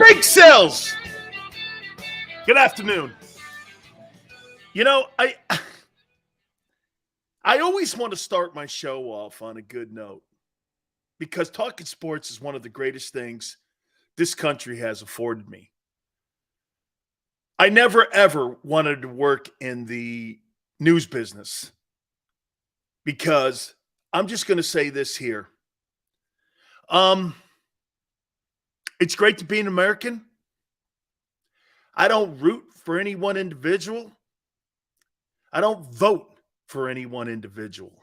Big Sills. Good afternoon. You know, I always want to start my show off on a good note because talking sports is one of the greatest things this country has afforded me. I never ever wanted to work in the news business because I'm just going to say this here. It's great to be an American. I don't root for any one individual. I don't vote for any one individual.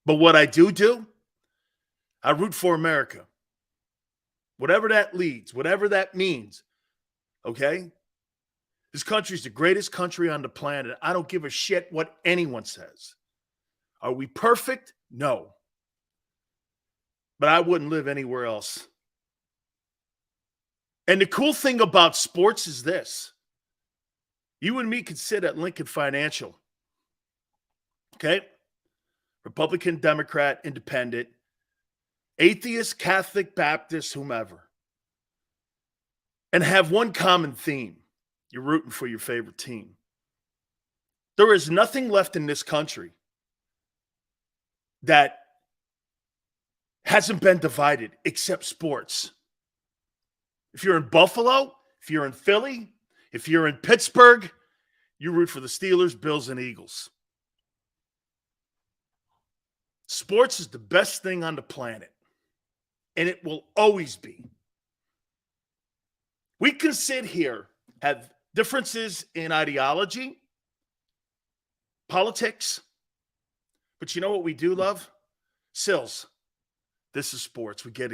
But what I do, I root for America. Whatever that leads, whatever that means, okay? This country is the greatest country on the planet. I don't give a shit what anyone says. Are we perfect? No. But I wouldn't live anywhere else. And the cool thing about sports is this. You and me could sit at Lincoln Financial, okay? Republican, Democrat, Independent, atheist, Catholic, Baptist, whomever, and have one common theme. You're rooting for your favorite team. There is nothing left in this country that hasn't been divided except sports. If you're in Buffalo, if you're in Philly, if you're in Pittsburgh, you root for the Steelers, Bills, and Eagles. Sports is the best thing on the planet, and it will always be. We can sit here, have differences in ideology, politics, but you know what we do love? Sills. This is sports. We get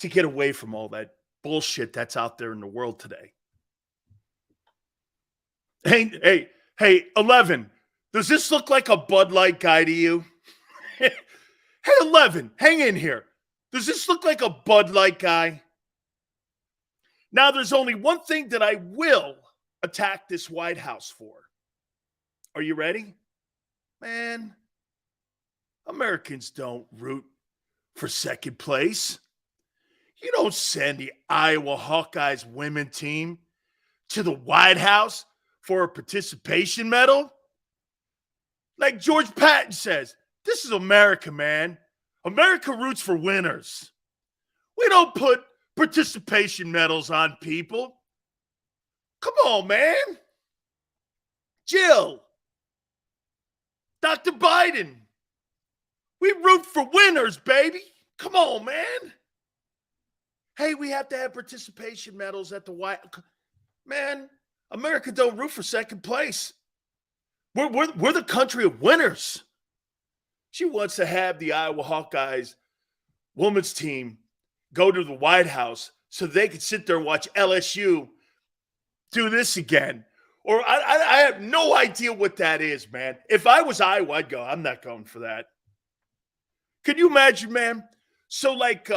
to get away from all that bullshit that's out there in the world today. Hey, 11, does this look like a Bud Light guy to you? Hey, 11, hang in here. Does this look like a Bud Light guy? Now, there's only one thing that I will attack this White House for. Are you ready? Man, Americans don't root for second place. You don't send the Iowa Hawkeyes women team to the White House for a participation medal. Like George Patton says, this is America, man. America roots for winners. We don't put participation medals on people. Come on, man. Jill, Dr. Biden, we root for winners, baby. Come on, man. Hey, we have to have participation medals at the White. Man, America don't root for second place. We're the country of winners. She wants to have the Iowa Hawkeyes women's team go to the White House so they could sit there and watch LSU do this again. Or I have no idea what that is, man. If I was Iowa, I'd go. I'm not going for that. Can you imagine, man? So like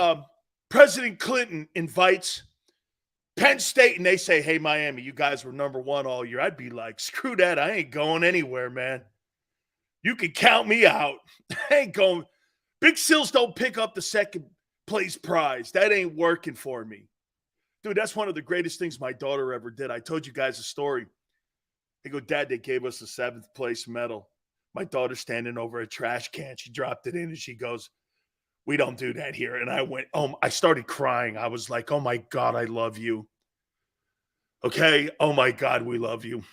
President Clinton invites Penn State and they say, hey, Miami, you guys were number one all year. I'd be like, screw that. I ain't going anywhere, man. You can count me out. I ain't going. Big Sills don't pick up the second place prize. That ain't working for me. Dude, that's one of the greatest things my daughter ever did. I told you guys a story. They go, Dad, they gave us a 7th place medal. My daughter's standing over a trash can. She dropped it in and she goes, we don't do that here. And I went, I started crying. I was like, oh my God, I love you. Okay. Oh my God, we love you.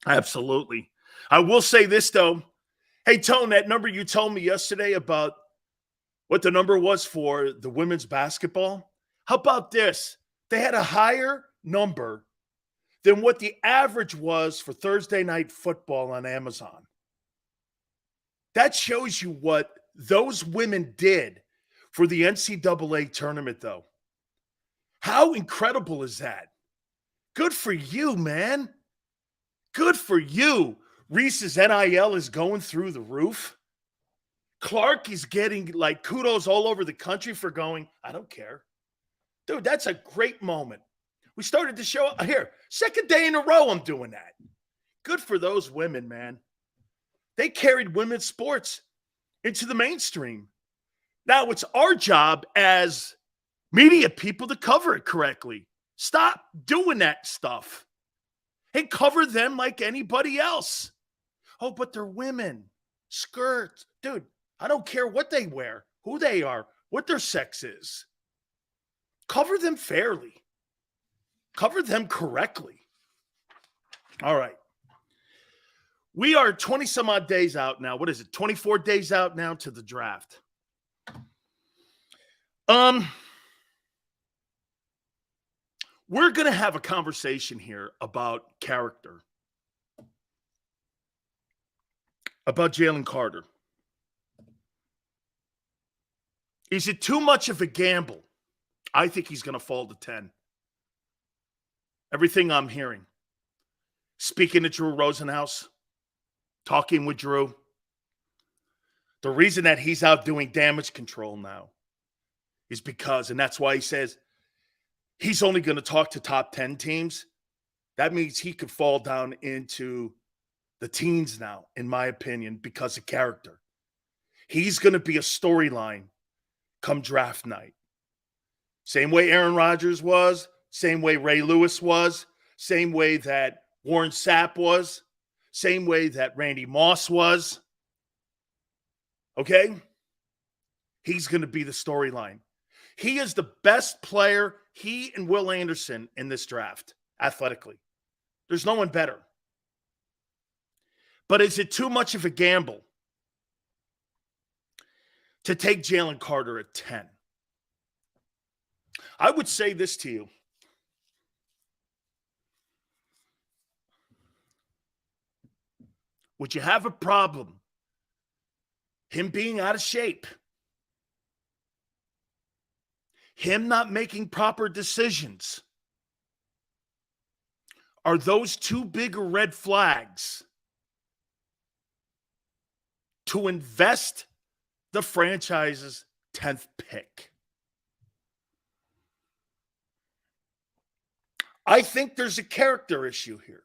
Absolutely. I will say this though. Hey, Tone, that number you told me yesterday about what the number was for the women's basketball. How about this? They had a higher number than what the average was for Thursday night football on Amazon. That shows you what those women did for the NCAA tournament, though. How incredible is that? Good for you, man. Good for you. Reese's NIL is going through the roof. Clark is getting like kudos all over the country for going, I don't care. Dude, that's a great moment. We started the show here. Second day in a row I'm doing that. Good for those women, man. They carried women's sports into the mainstream. Now it's our job as media people to cover it correctly. Stop doing that stuff. Hey, cover them like anybody else. Oh, but they're women. Skirts. Dude, I don't care what they wear, who they are, what their sex is. Cover them fairly. Cover them correctly. All right. We are 20 some odd days out now. What is it? 24 days out now to the draft. We're going to have a conversation here about character. About Jalen Carter. Is it too much of a gamble? I think he's going to fall to 10. Everything I'm hearing. Speaking to Drew Rosenhaus. Talking with Drew. The reason that he's out doing damage control now is because, and that's why he says he's only going to talk to top 10 teams. That means he could fall down into the teens now, in my opinion, because of character. He's going to be a storyline come draft night. Same way Aaron Rodgers was, same way Ray Lewis was, same way that Warren Sapp was, same way that Randy Moss was. Okay? He's going to be the storyline. He is the best player, he and Will Anderson, in this draft, athletically. There's no one better. But is it too much of a gamble to take Jalen Carter at 10? I would say this to you. Would you have a problem him being out of shape? Him not making proper decisions? Are those too big red flags to invest the franchise's 10th pick? I think there's a character issue here.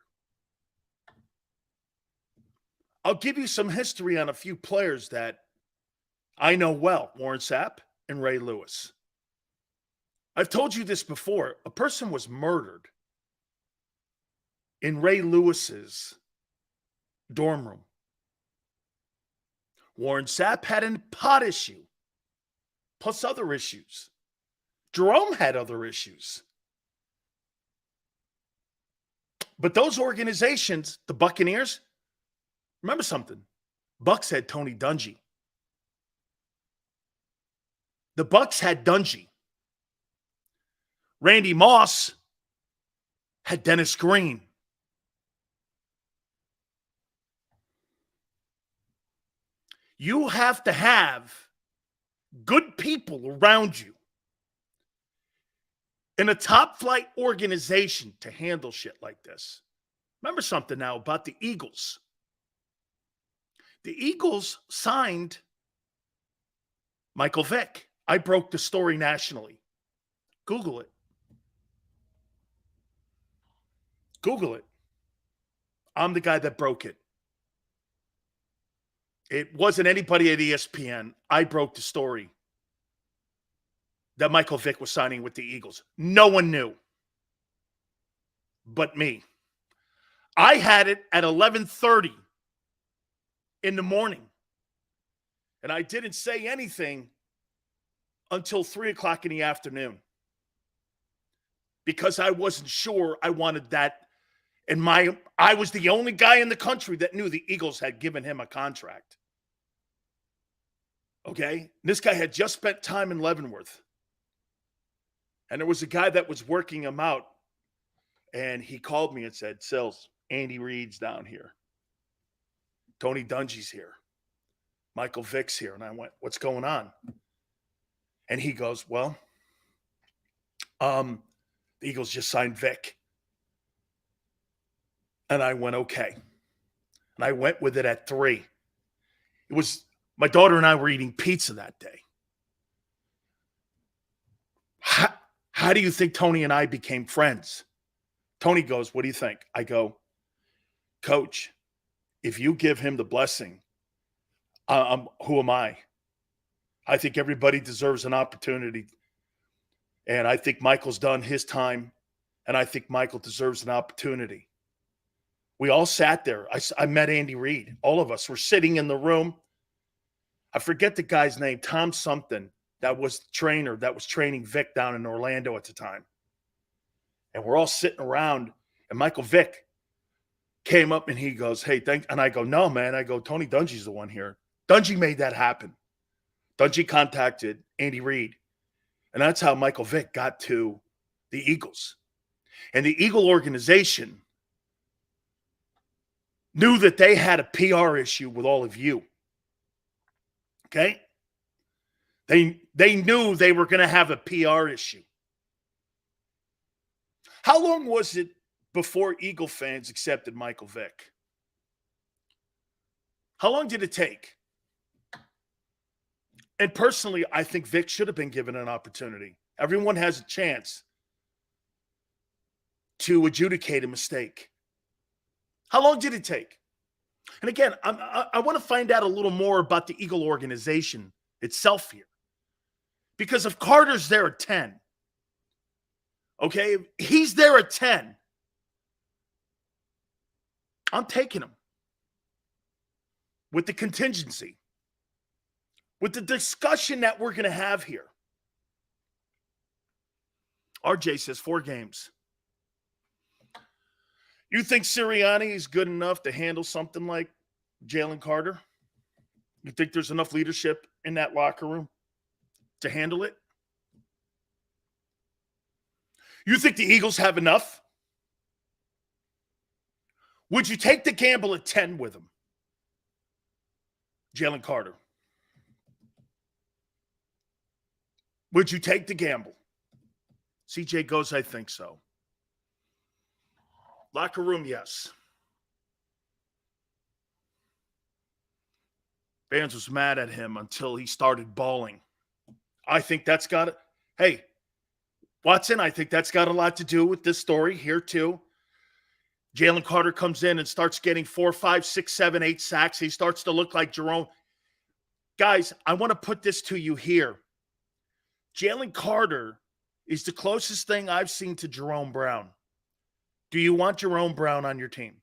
I'll give you some history on a few players that I know well. Warren Sapp and Ray Lewis. I've told you this before. A person was murdered in Ray Lewis's dorm room. Warren Sapp had a pot issue, plus other issues. Jerome had other issues. But those organizations, the Buccaneers, remember something. Bucks had Tony Dungy. The Bucks had Dungy. Randy Moss had Dennis Green. You have to have good people around you in a top flight organization to handle shit like this. Remember something now about the Eagles. The Eagles signed Michael Vick. I broke the story nationally. Google it. Google it. I'm the guy that broke it. It wasn't anybody at ESPN. I broke the story that Michael Vick was signing with the Eagles. No one knew but me. I had it at 11:30 in the morning, and I didn't say anything until 3 o'clock in the afternoon because I wasn't sure I wanted that. And I was the only guy in the country that knew the Eagles had given him a contract. Okay? This guy had just spent time in Leavenworth. And there was a guy that was working him out. And he called me and said, Sills, Andy Reid's down here. Tony Dungy's here. Michael Vick's here. And I went, what's going on? And he goes, well, the Eagles just signed Vick. And I went, okay. And I went with it at 3. It was, my daughter and I were eating pizza that day. How do you think Tony and I became friends? Tony goes, what do you think? I go, Coach, if you give him the blessing, who am I? I think everybody deserves an opportunity And I think Michael's done his time, and I think Michael deserves an opportunity. We all sat there. I met Andy Reid. All of us were sitting in the room. I forget the guy's name, Tom something, that was the trainer that was training Vic down in Orlando at the time. And we're all sitting around, and Michael Vick came up and he goes, hey, thank. And I go, no, man. I go, Tony Dungy's the one here. Dungy made that happen. Dungy contacted Andy Reid. And that's how Michael Vick got to the Eagles. And the Eagle organization knew that they had a PR issue with all of you. Okay? They knew they were going to have a PR issue. How long was it before Eagle fans accepted Michael Vick? How long did it take? And personally, I think Vic should have been given an opportunity. Everyone has a chance to adjudicate a mistake. How long did it take? And again, I want to find out a little more about the Eagle organization itself here. Because if Carter's there at 10, okay, if he's there at 10, I'm taking him. With the contingency. With the discussion that we're going to have here. RJ says 4 games. You think Sirianni is good enough to handle something like Jalen Carter? You think there's enough leadership in that locker room to handle it? You think the Eagles have enough? Would you take the gamble at 10 with him? Jalen Carter. Would you take the gamble? CJ goes, I think so. Locker room, yes. Vance was mad at him until he started bawling. I think that's got it. Hey, Watson, I think that's got a lot to do with this story here too. Jalen Carter comes in and starts getting 4, 5, 6, 7, 8 sacks. He starts to look like Jerome. Guys, I want to put this to you here. Jalen Carter is the closest thing I've seen to Jerome Brown. Do you want Jerome Brown on your team?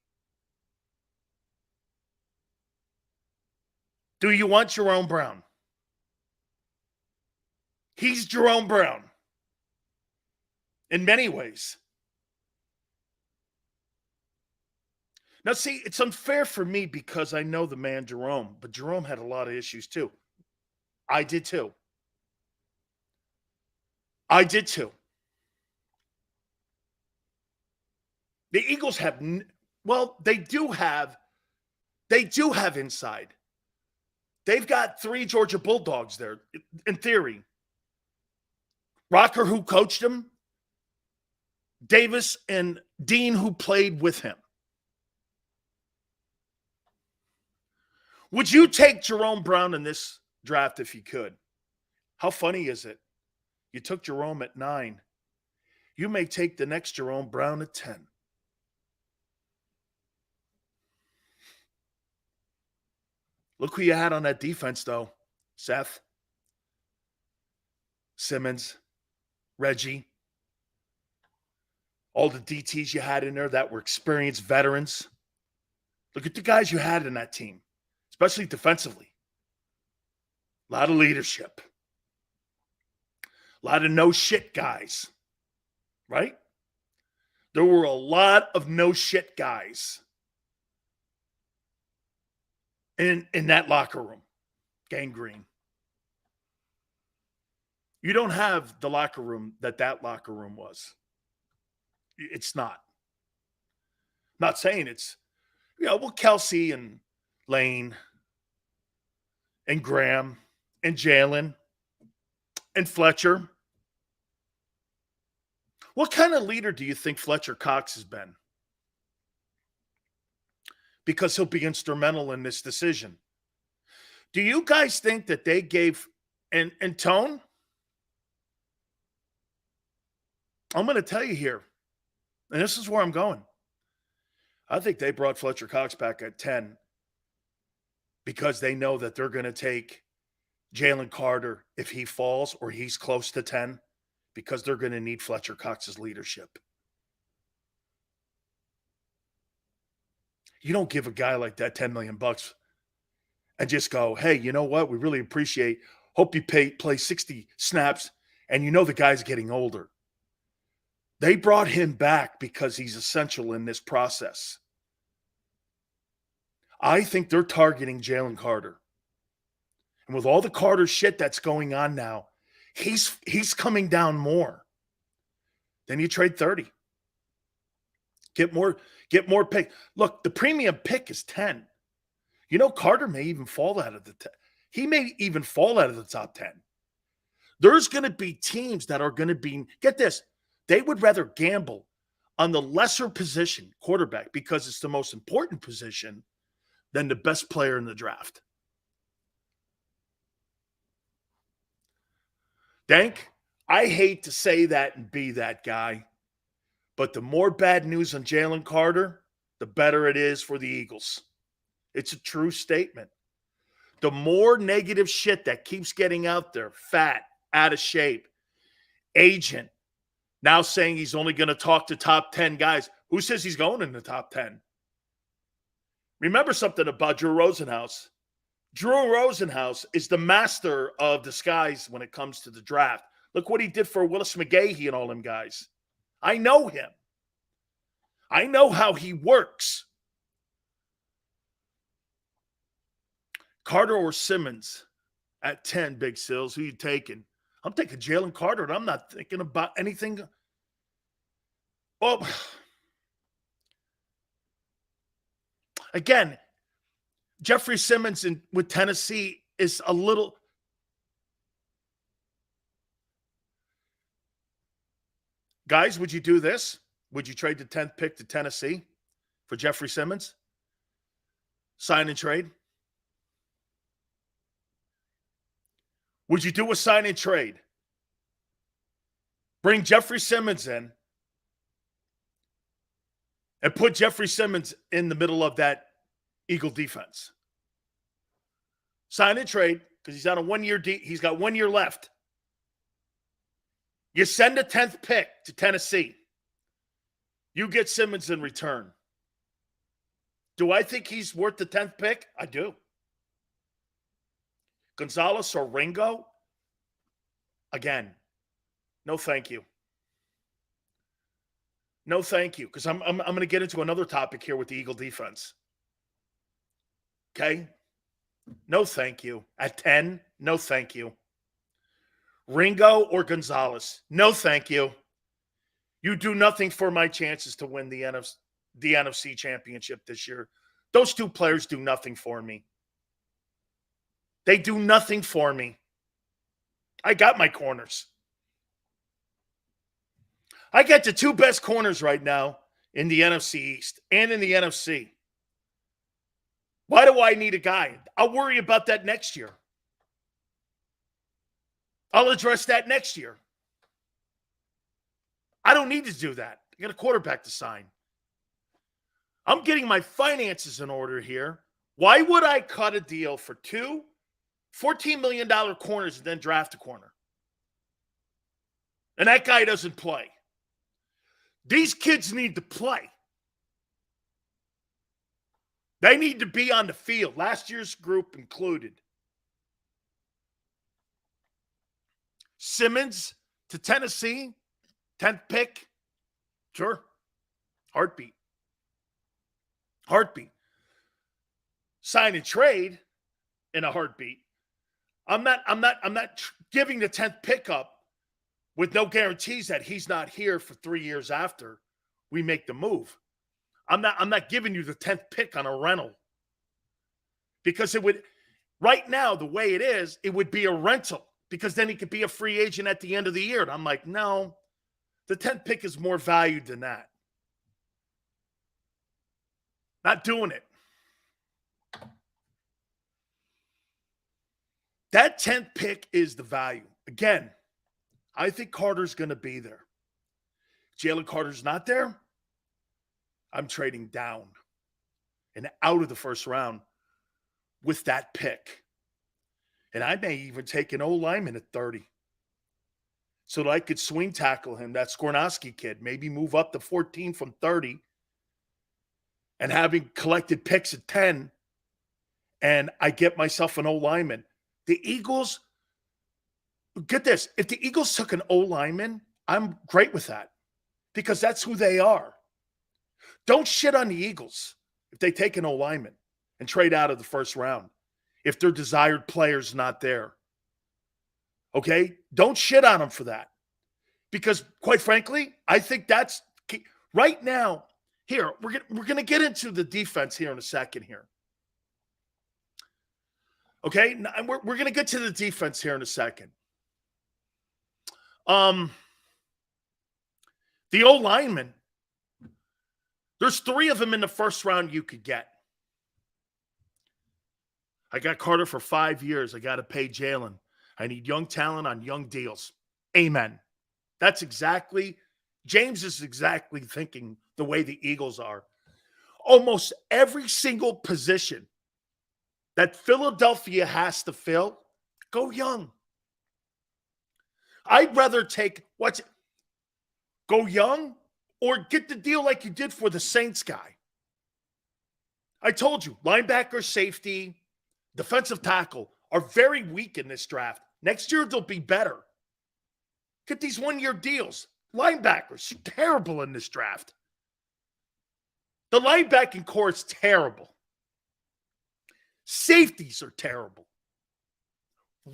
Do you want Jerome Brown? He's Jerome Brown. In many ways. Now, see, it's unfair for me because I know the man Jerome, but Jerome had a lot of issues too. I did too. The Eagles have, they do have inside. They've got 3 Georgia Bulldogs there, in theory. Rocker, who coached him, Davis, and Dean, who played with him. Would you take Jerome Brown in this draft if you could? How funny is it? You took Jerome at 9. You may take the next Jerome Brown at 10. Look who you had on that defense, though. Seth, Simmons, Reggie. All the DTs you had in there that were experienced veterans. Look at the guys you had in that team, especially defensively. A lot of leadership. A lot of no-shit guys, right? There were a lot of no-shit guys in that locker room. Gangrene. You don't have the locker room that locker room was. It's not. Not saying it's, Kelsey and Lane and Graham and Jalen and Fletcher. What kind of leader do you think Fletcher Cox has been? Because he'll be instrumental in this decision. Do you guys think that they gave, and Tone, I'm going to tell you here, and this is where I'm going. I think they brought Fletcher Cox back at 10 because they know that they're going to take Jalen Carter if he falls or he's close to 10. because they're going to need Fletcher Cox's leadership. You don't give a guy like that $10 million and just go, hey, you know what? We really appreciate. Hope you play 60 snaps, and you know the guy's getting older. They brought him back because he's essential in this process. I think they're targeting Jalen Carter. And with all the Carter shit that's going on now, he's coming down more. Then you trade 30. Get more pick. Look, the premium pick is 10. You know, Carter may even fall out of the 10. He may even fall out of the top 10. There's going to be teams that are going to be, get this, they would rather gamble on the lesser position, quarterback, because it's the most important position, than the best player in the draft. Dank, I hate to say that and be that guy, but the more bad news on Jalen Carter, the better it is for the Eagles. It's a true statement. The more negative shit that keeps getting out there, fat, out of shape, agent, now saying he's only going to talk to top 10 guys. Who says he's going in the top 10? Remember something about Drew Rosenhaus. Drew Rosenhaus is the master of disguise when it comes to the draft. Look what he did for Willis McGahee and all them guys. I know him. I know how he works. Carter or Simmons at 10, Big Sills. Who you taking? I'm taking Jalen Carter, and I'm not thinking about anything. Well, again, Jeffrey Simmons with Tennessee is a little. Guys, would you do this? Would you trade the 10th pick to Tennessee for Jeffrey Simmons? Sign and trade? Would you do a sign and trade? Bring Jeffrey Simmons in and put Jeffrey Simmons in the middle of that Eagle defense. Sign and trade because he's on a 1 year he's got 1 year left. You send a 10th pick to Tennessee. You get Simmons in return. Do I think he's worth the 10th pick? I do. Gonzalez or Ringo? Again, no thank you. No thank you, because I'm going to get into another topic here with the Eagle defense. Okay? No thank you. At 10, no thank you. Ringo or Gonzalez? No thank you. You do nothing for my chances to win the NFC championship this year. Those two players do nothing for me. They do nothing for me. I got my corners. I get the two best corners right now in the NFC East and in the NFC. Why do I need a guy? I'll worry about that next year. I'll address that next year. I don't need to do that. I got a quarterback to sign. I'm getting my finances in order here. Why would I cut a deal for two $14 million corners and then draft a corner? And that guy doesn't play. These kids need to play. They need to be on the field. Last year's group included. Simmons to Tennessee, 10th pick. Sure. Heartbeat. Sign and trade in a heartbeat. I'm not giving the 10th pick up with no guarantees that he's not here for 3 years after we make the move. I'm not giving you the 10th pick on a rental. Because it would, right now, the way it is, it would be a rental. Because then he could be a free agent at the end of the year. And I'm like, no, the 10th pick is more valued than that. Not doing it. That 10th pick is the value. Again, I think Carter's going to be there. Jalen Carter's not there. I'm trading down and out of the first round with that pick. And I may even take an O lineman at 30. so that I could swing tackle him, that Skornowski kid, maybe move up to 14 from 30, and having collected picks at 10, and I get myself an O-lineman. The Eagles, get this, if the Eagles took an O-lineman, I'm great with that because that's who they are. Don't shit on the Eagles if they take an O-lineman and trade out of the first round if their desired player's not there. Okay? Don't shit on them for that. Because, quite frankly, I think that's key. Right now. Here, we're going to get into the defense here in a second here. Okay? We're going to get to the defense here in a second. The O-lineman, there's 3 of them in the first round you could get. I got Carter for 5 years. I got to pay Jalen. I need young talent on young deals. Amen. That's exactly, James is exactly thinking the way the Eagles are. Almost every single position that Philadelphia has to fill, go young. I'd rather go young or get the deal like you did for the Saints guy. I told you, linebacker, safety, defensive tackle are very weak in this draft. Next year, they'll be better. Get these one-year deals. Linebackers, terrible in this draft. The linebacking core is terrible. Safeties are terrible.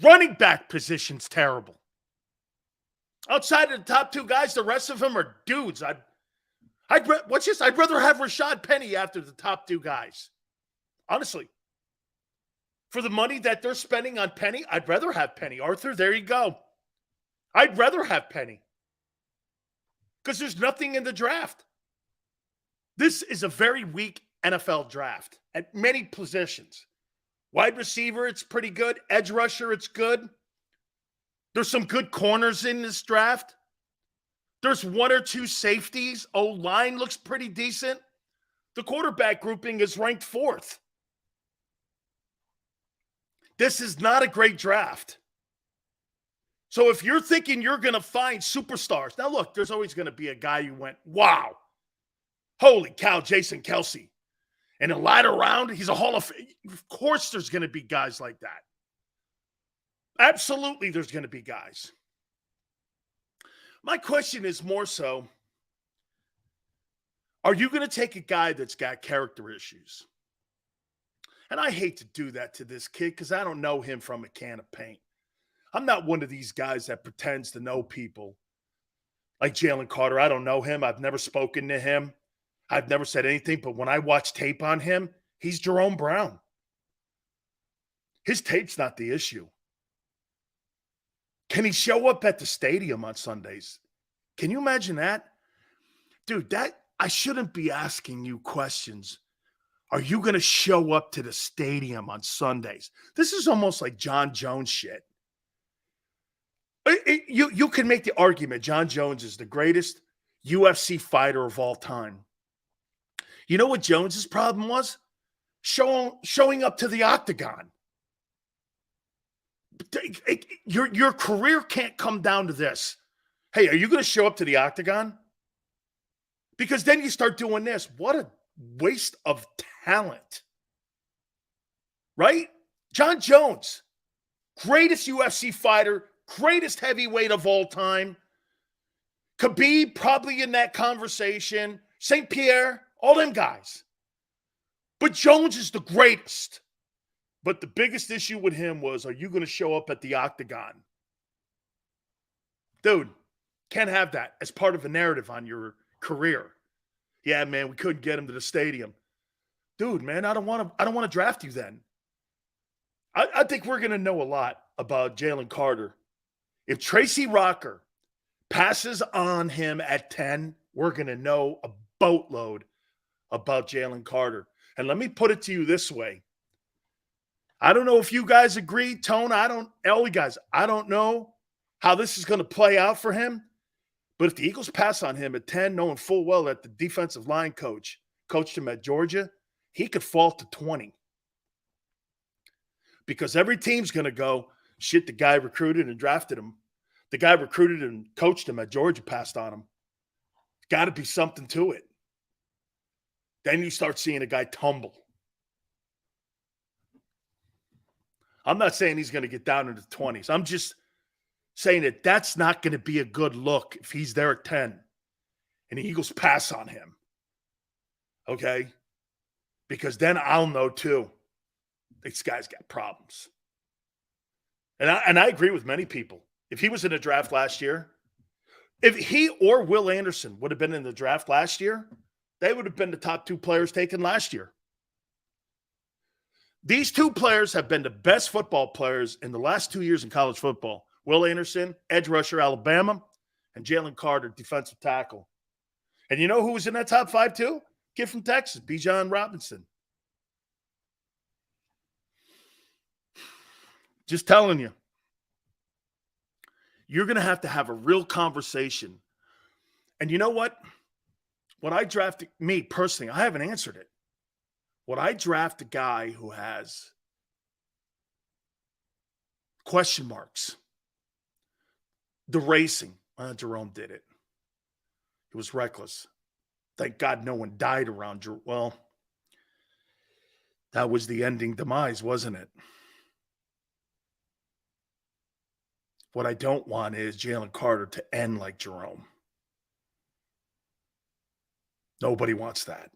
Running back position's terrible. Outside of the top 2 guys, the rest of them are dudes. I'd rather have Rashad Penny after the top 2 guys. Honestly. For the money that they're spending on Penny, I'd rather have Penny. Arthur, there you go. I'd rather have Penny. Because there's nothing in the draft. This is a very weak NFL draft at many positions. Wide receiver, it's pretty good. Edge rusher, it's good. There's some good corners in this draft. There's 1 or 2 safeties. O-line looks pretty decent. The quarterback grouping is ranked 4th. This is not a great draft. So if you're thinking you're going to find superstars, now look, there's always going to be a guy you went, wow, holy cow, Jason Kelce. And a latter round, he's a Hall of Fame. Of course there's going to be guys like that. Absolutely there's going to be guys. My question is more so, are you going to take a guy that's got character issues? And I hate to do that to this kid because I don't know him from a can of paint. I'm not one of these guys that pretends to know people like Jalen Carter. I don't know him. I've never spoken to him. I've never said anything. But when I watch tape on him, he's Jerome Brown. His tape's not the issue. Can he show up at the stadium on Sundays? Can you imagine that? Dude, I shouldn't be asking you questions. Are you going to show up to the stadium on Sundays? This is almost like John Jones shit. You can make the argument John Jones is the greatest UFC fighter of all time. You know what Jones's problem was? Showing up to the octagon. Your career can't come down to this. Hey, are you going to show up to the octagon? Because then you start doing this. What a waste of talent. Right? John Jones, greatest UFC fighter, greatest heavyweight of all time. Khabib probably in that conversation. St. Pierre, all them guys. But Jones is the greatest. But the biggest issue with him was, are you going to show up at the octagon? Dude, can't have that as part of a narrative on your career. Yeah, man, we couldn't get him to the stadium. Dude, man, I don't want to draft you then. I think we're going to know a lot about Jalen Carter. If Tracy Rocker passes on him at 10, we're going to know a boatload about Jalen Carter. And let me put it to you this way. I don't know if you guys agree, Tone. All you guys, I don't know how this is going to play out for him. But if the Eagles pass on him at 10, knowing full well that the defensive line coach coached him at Georgia, he could fall to 20. Because every team's going to go, shit, the guy recruited and drafted him. The guy recruited and coached him at Georgia passed on him. Got to be something to it. Then you start seeing a guy tumble. I'm not saying he's going to get down into the 20s. I'm just saying that that's not going to be a good look if he's there at 10 and the Eagles pass on him. Okay? Because then I'll know too, this guy's got problems. And I agree with many people. If he was in the draft last year, if he or Will Anderson would have been in the draft last year, they would have been the top 2 players taken last year. These 2 players have been the best football players in the last 2 years in college football. Will Anderson, edge rusher, Alabama, and Jalen Carter, defensive tackle. And you know who was in that top 5 too? Kid from Texas, Bijan Robinson. Just telling you. You're going to have a real conversation. And you know what? When I drafted, me personally, I haven't answered it. Would I draft a guy who has question marks? The racing. Jerome did it. It was reckless. Thank God no one died around Jerome. Well, that was the ending demise, wasn't it? What I don't want is Jalen Carter to end like Jerome. Nobody wants that.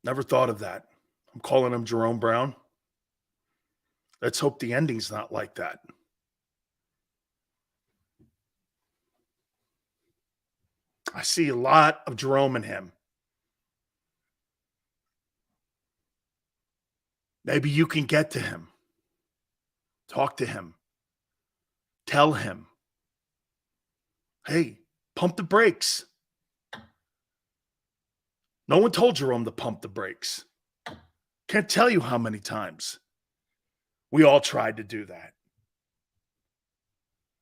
Never thought of that. I'm calling him Jerome Brown. Let's hope the ending's not like that. I see a lot of Jerome in him. Maybe you can get to him. Talk to him. Tell him, hey, pump the brakes. No one told Jerome to pump the brakes. Can't tell you how many times we all tried to do that.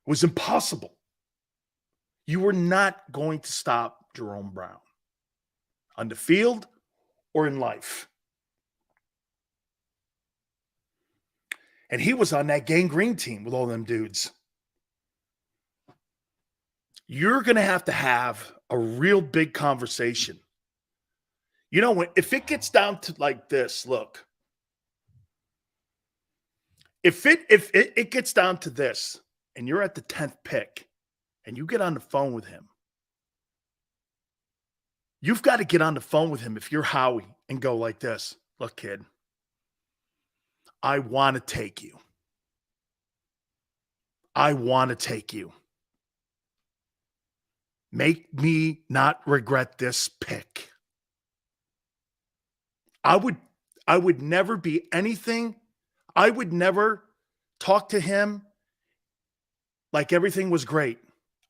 It was impossible. You were not going to stop Jerome Brown on the field or in life. And he was on that Gang Green team with all them dudes. You're going to have a real big conversation. You know, if it gets down to like this, look. If it gets down to this, and you're at the 10th pick, and you get on the phone with him, you've got to get on the phone with him if you're Howie and go like this. Look, kid, I want to take you. I want to take you. Make me not regret this pick. I would never be anything. I would never talk to him like everything was great.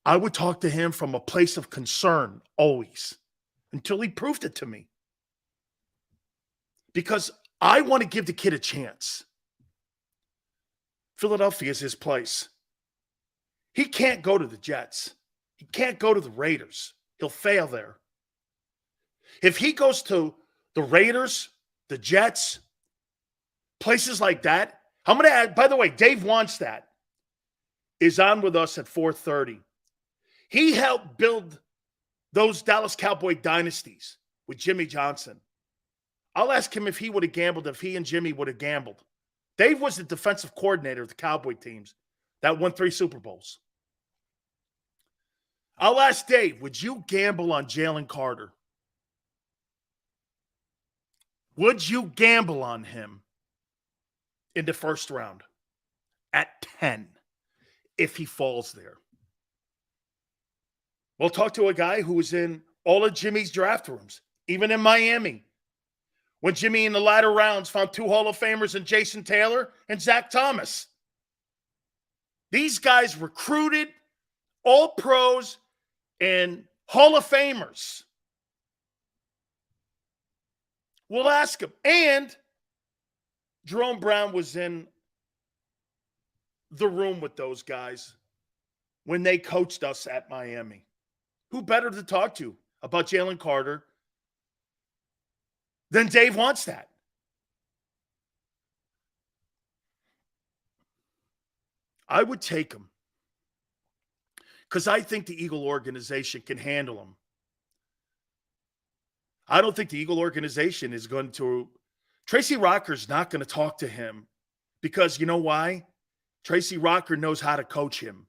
I would talk to him from a place of concern always until he proved it to me. Because I want to give the kid a chance. Philadelphia is his place. He can't go to the Jets. He can't go to the Raiders. He'll fail there. If he goes to the Raiders, the Jets, places like that, I'm going to add, by the way, Dave wants that, is on with us at 4:30. He helped build those Dallas Cowboy dynasties with Jimmy Johnson. I'll ask him if he would have gambled, if he and Jimmy would have gambled. Dave was the defensive coordinator of the Cowboy teams that won 3 Super Bowls. I'll ask Dave, would you gamble on Jalen Carter? Would you gamble on him in the first round at 10 if he falls there? We'll talk to a guy who was in all of Jimmy's draft rooms, even in Miami, when Jimmy in the latter rounds found 2 Hall of Famers in Jason Taylor and Zach Thomas. These guys recruited all pros and Hall of Famers. We'll ask him. And Jerome Brown was in the room with those guys when they coached us at Miami. Who better to talk to about Jalen Carter than Dave wants that? I would take him because I think the Eagle organization can handle him. I don't think the Eagle organization is going to. Tracy Rocker's not going to talk to him because you know why? Tracy Rocker knows how to coach him.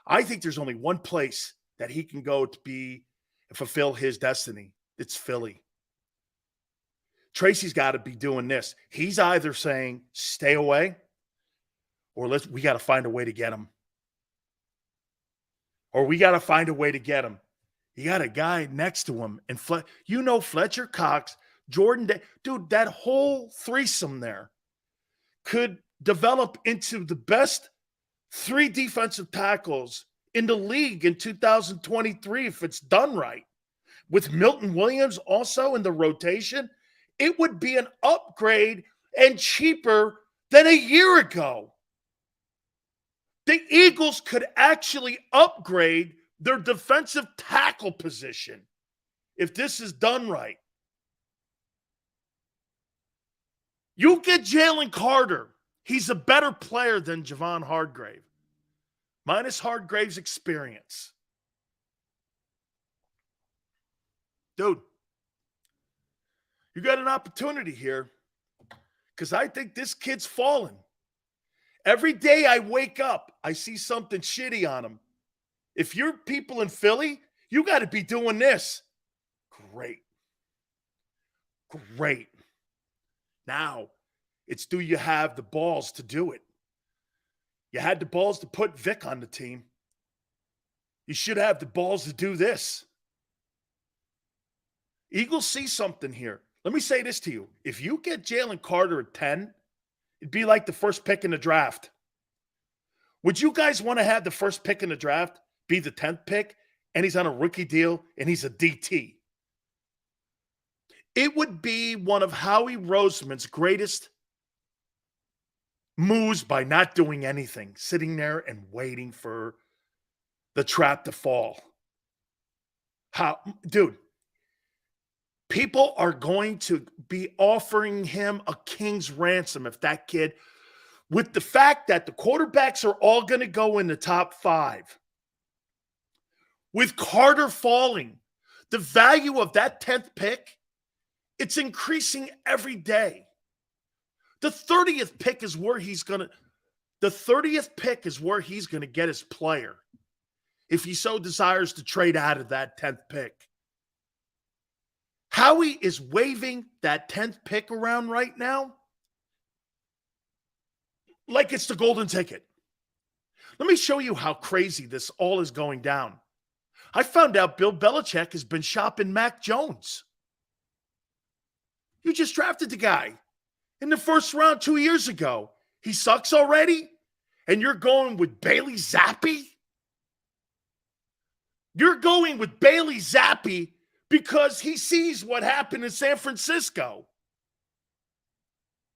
I think there's only one place that he can go to be and fulfill his destiny. It's Philly. Tracy's got to be doing this. He's either saying, stay away, or we got to find a way to get him. Or we got to find a way to get him. You got a guy next to him. And Fletcher Cox, Jordan Day. Dude, that whole threesome there could develop into the best 3 defensive tackles in the league in 2023 if it's done right. With Milton Williams also in the rotation, it would be an upgrade and cheaper than a year ago. The Eagles could actually upgrade their defensive tackle position if this is done right. You get Jalen Carter. He's a better player than Javon Hargrave, minus Hargrave's experience. Dude, you got an opportunity here because I think this kid's falling. Every day I wake up, I see something shitty on him. If you're people in Philly, you got to be doing this. Great. Now, it's do you have the balls to do it? You had the balls to put Vic on the team. You should have the balls to do this. Eagles see something here. Let me say this to you. If you get Jalen Carter at 10, it'd be like the first pick in the draft. Would you guys want to have the first pick in the draft be the 10th pick and he's on a rookie deal and he's a DT? It would be one of Howie Roseman's greatest moves by not doing anything, sitting there and waiting for the trap to fall. Dude, people are going to be offering him a king's ransom if that kid, with the fact that the quarterbacks are all going to go in the top 5. With Carter falling, the value of that 10th pick, it's increasing every day. The 30th pick is where he's going to get his player if he so desires to trade out of that 10th pick. Howie is waving that 10th pick around right now like it's the golden ticket. Let me show you how crazy this all is going down. I found out Bill Belichick has been shopping Mac Jones. You just drafted the guy in the first round 2 years ago. He sucks already? And you're going with Bailey Zappi? You're going with Bailey Zappi because he sees what happened in San Francisco.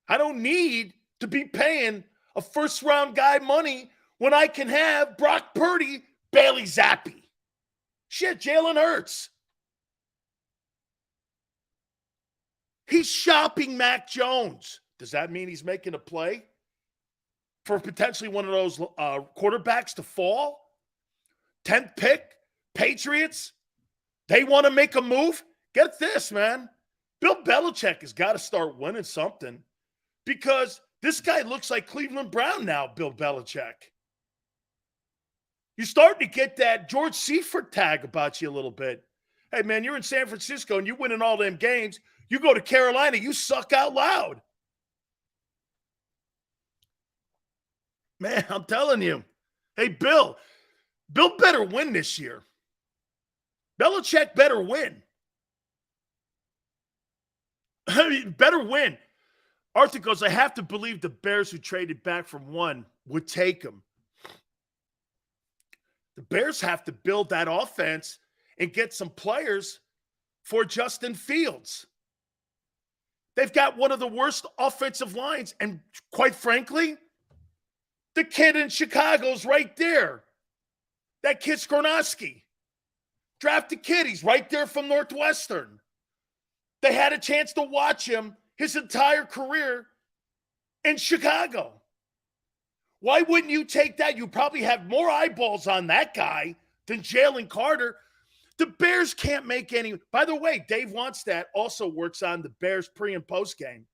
I don't need to be paying a first-round guy money when I can have Brock Purdy, Bailey Zappi. Shit, Jalen Hurts. He's shopping Mac Jones. Does that mean he's making a play for potentially one of those quarterbacks to fall? 10th pick, Patriots. They want to make a move? Get this, man. Bill Belichick has got to start winning something because this guy looks like Cleveland Brown now, Bill Belichick. You're starting to get that George Seifert tag about you a little bit. Hey, man, you're in San Francisco and you're winning all them games. You go to Carolina, you suck out loud. Man, I'm telling you. Hey, Bill better win this year. Belichick better win. I mean, better win. Arthur goes, I have to believe the Bears who traded back from 1 would take him. The Bears have to build that offense and get some players for Justin Fields. They've got one of the worst offensive lines. And quite frankly, the kid in Chicago's right there. That kid Skoronski. Drafted kid. He's right there from Northwestern. They had a chance to watch him his entire career in Chicago. Why wouldn't you take that? You probably have more eyeballs on that guy than Jalen Carter. The Bears can't make any. By the way, Dave Wannstedt also works on the Bears pre and post game.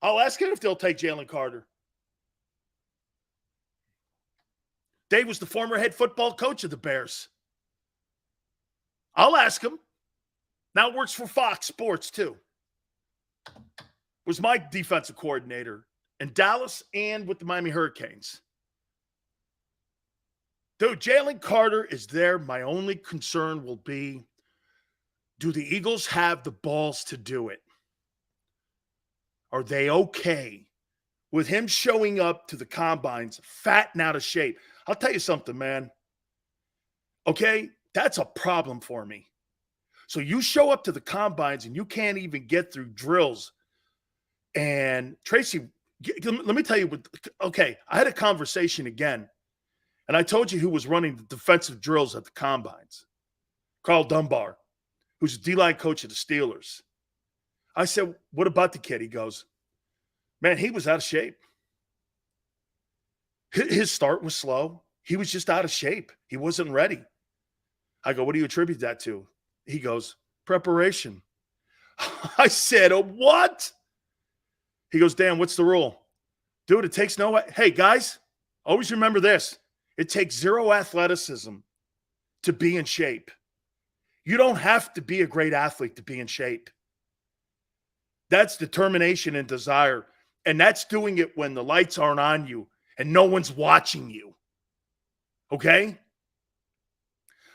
I'll ask him if they'll take Jalen Carter. Dave was the former head football coach of the Bears. I'll ask him. Now works for Fox Sports too. Was my defensive coordinator in Dallas and with the Miami Hurricanes. Dude, Jalen Carter is there. My only concern will be, do the Eagles have the balls to do it? Are they okay with him showing up to the combines fat and out of shape? I'll tell you something, man. Okay, that's a problem for me. So you show up to the combines and you can't even get through drills. And Tracy, let me tell you, okay, I had a conversation again, and I told you who was running the defensive drills at the combines. Carl Dunbar, who's a D-line coach of the Steelers. I said, what about the kid? He goes, man, he was out of shape. His start was slow. He was just out of shape. He wasn't ready. I go, what do you attribute that to? He goes, preparation. I said, what? He goes, Dan, what's the rule? Dude, it takes no. Hey, guys, always remember this. It takes zero athleticism to be in shape. You don't have to be a great athlete to be in shape. That's determination and desire. And that's doing it when the lights aren't on you and no one's watching you. Okay?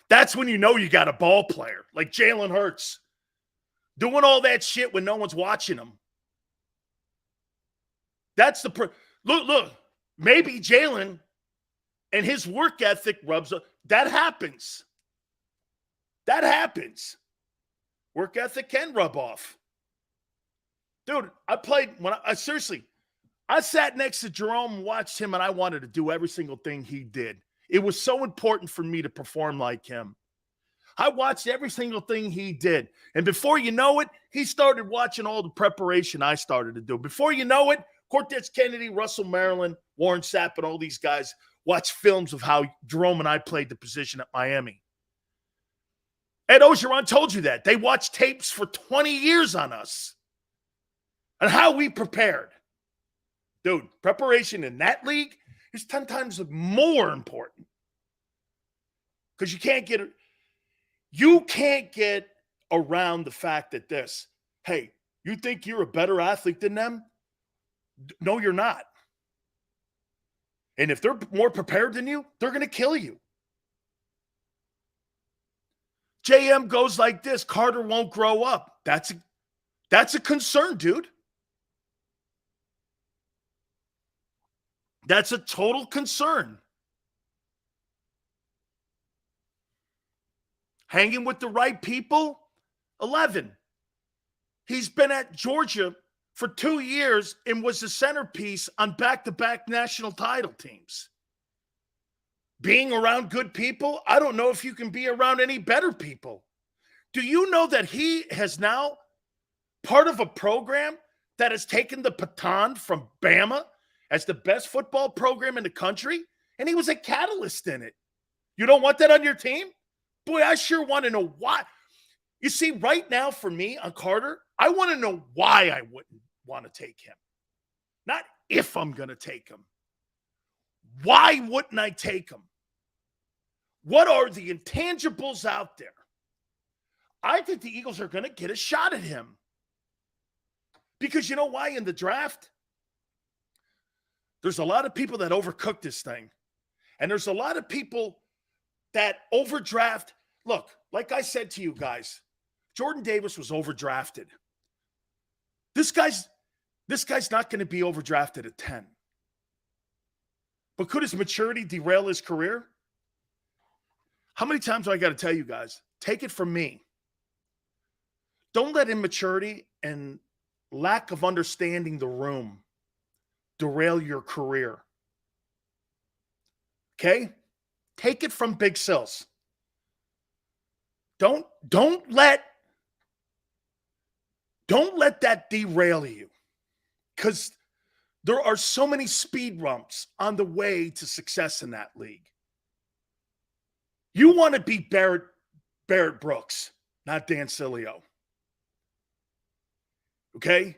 That's when you know you got a ball player like Jalen Hurts. Doing all that shit when no one's watching him. That's the look. Maybe Jalen and his work ethic rubs up. That happens. That happens. Work ethic can rub off. Dude, I sat next to Jerome and watched him, and I wanted to do every single thing he did. It was so important for me to perform like him. I watched every single thing he did. And before you know it, he started watching all the preparation I started to do. Before you know it, Cortez Kennedy, Russell Maryland, Warren Sapp, and all these guys watched films of how Jerome and I played the position at Miami. Ed Ogeron told you that. They watched tapes for 20 years on us and how we prepared. Dude, preparation in that league is 10 times more important because you can't get around the fact that hey, you think you're a better athlete than them? No, you're not. And if they're more prepared than you, they're going to kill you. JM goes like this. Carter won't grow up. That's a concern, dude. That's a total concern. Hanging with the right people, 11. He's been at Georgia for 2 years and was the centerpiece on back-to-back national title teams. Being around good people, I don't know if you can be around any better people. Do you know that he has now part of a program that has taken the baton from Bama as the best football program in the country? And he was a catalyst in it. You don't want that on your team? Boy, I sure want to know why. You see, right now for me on Carter, I want to know why I wouldn't want to take him. Not if I'm going to take him. Why wouldn't I take him? What are the intangibles out there? I think the Eagles are going to get a shot at him. Because you know why in the draft? There's a lot of people that overcook this thing. And there's a lot of people that overdraft. Look, like I said to you guys, Jordan Davis was overdrafted. This guy's not going to be overdrafted at 10. But could his maturity derail his career? How many times do I got to tell you guys? Take it from me. Don't let immaturity and lack of understanding the room derail your career. Okay? Take it from Big Sills. Don't let that derail you. Because There are so many speed bumps on the way to success in that league. You want to be Barrett Brooks, not Dan Sileo. Okay?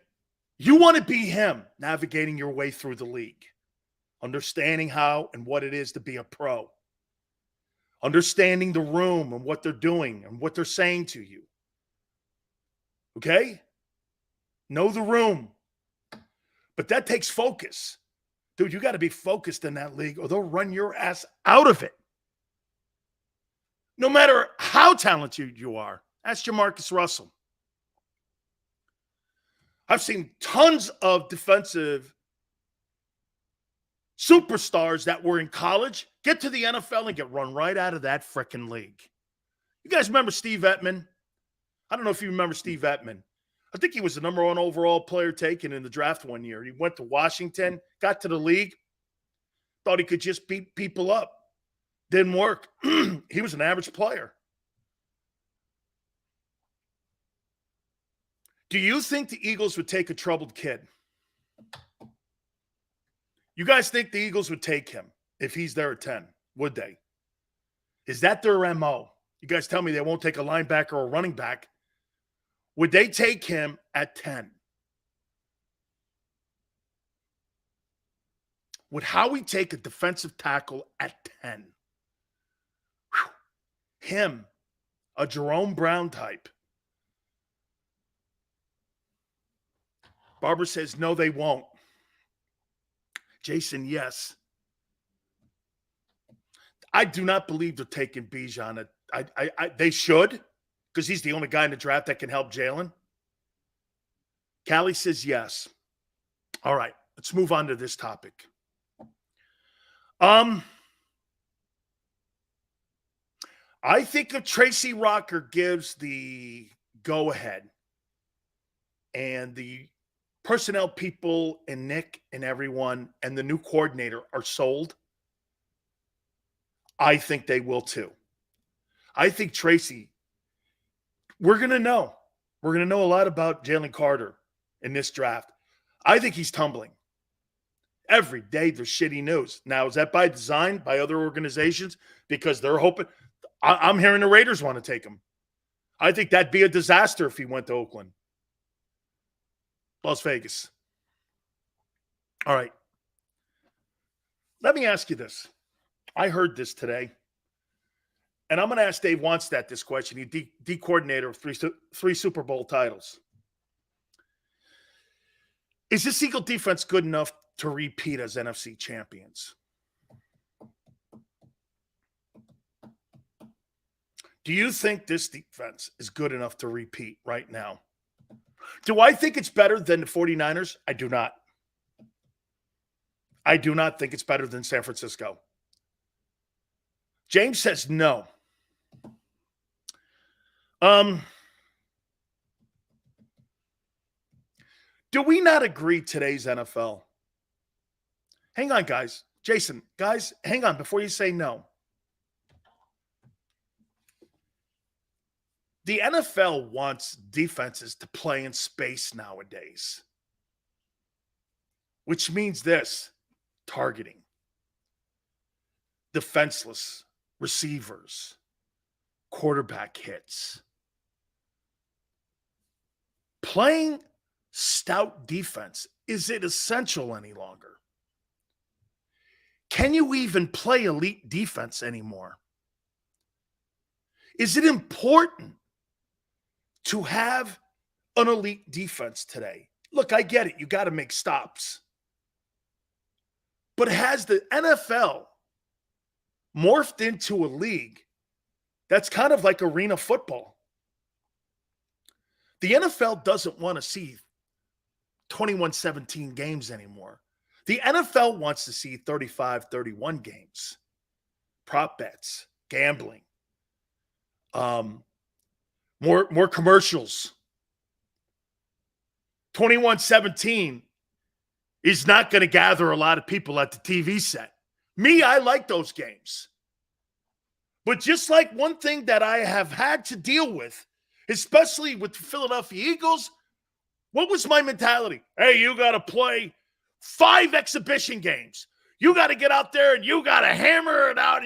You want to be him navigating your way through the league, understanding how and what it is to be a pro, understanding the room and what they're doing and what they're saying to you. Okay? Know the room. But that takes focus. Dude, you got to be focused in that league or they'll run your ass out of it. No matter how talented you are. Ask Jamarcus Russell. I've seen tons of defensive superstars that were in college get to the NFL and get run right out of that frickin' league. You guys remember Steve Ettman? I don't know if you remember Steve Ettman. I think he was the number 1 overall player taken in the draft one year. He went to Washington, got to the league, thought he could just beat people up. Didn't work. He was an average player. Do you think the Eagles would take a troubled kid? You guys think the Eagles would take him if he's there at 10? Would they? Is that their MO? You guys tell me they won't take a linebacker or a running back. Would they take him at 10? Would Howie take a defensive tackle at 10? Whew. Him, a Jerome Brown type. Barbara says, no, they won't. Jason, yes. I do not believe they're taking Bijan. They should, because he's the only guy in the draft that can help Jalen. Callie says yes. All right, let's move on to this topic. I think if Tracy Rocker gives the go-ahead and the personnel people and Nick and everyone and the new coordinator are sold, I think they will too. I think Tracy, we're going to know. We're going to know a lot about Jalen Carter in this draft. I think he's tumbling. Every day there's shitty news. Now, is that by design, by other organizations? Because they're hoping. I'm hearing the Raiders want to take him. I think that'd be a disaster if he went to Oakland. Las Vegas. All right. Let me ask you this. I heard this today, and I'm going to ask Dave Wannstedt this question. He's D coordinator of three Super Bowl titles. Is this Eagle defense good enough to repeat as NFC champions? Do you think this defense is good enough to repeat right now? Do I think it's better than the 49ers? I do not. I do not think it's better than San Francisco. James says no. Do we not agree today's NFL? Hang on, guys. Jason, guys, hang on before you say no. The NFL wants defenses to play in space nowadays, which means this: targeting, defenseless receivers, quarterback hits. Playing stout defense, is it essential any longer? Can you even play elite defense anymore? Is it important to have an elite defense today? Look, I get it. You got to make stops. But has the NFL morphed into a league that's kind of like arena football? The NFL doesn't want to see 21-17 games anymore. The NFL wants to see 35-31 games. Prop bets, gambling, more commercials. 21-17 is not going to gather a lot of people at the TV set. Me, I like those games. But just like one thing that I have had to deal with, especially with the Philadelphia Eagles, what was my mentality? Hey, you got to play 5 exhibition games. You got to get out there and you got to hammer it out.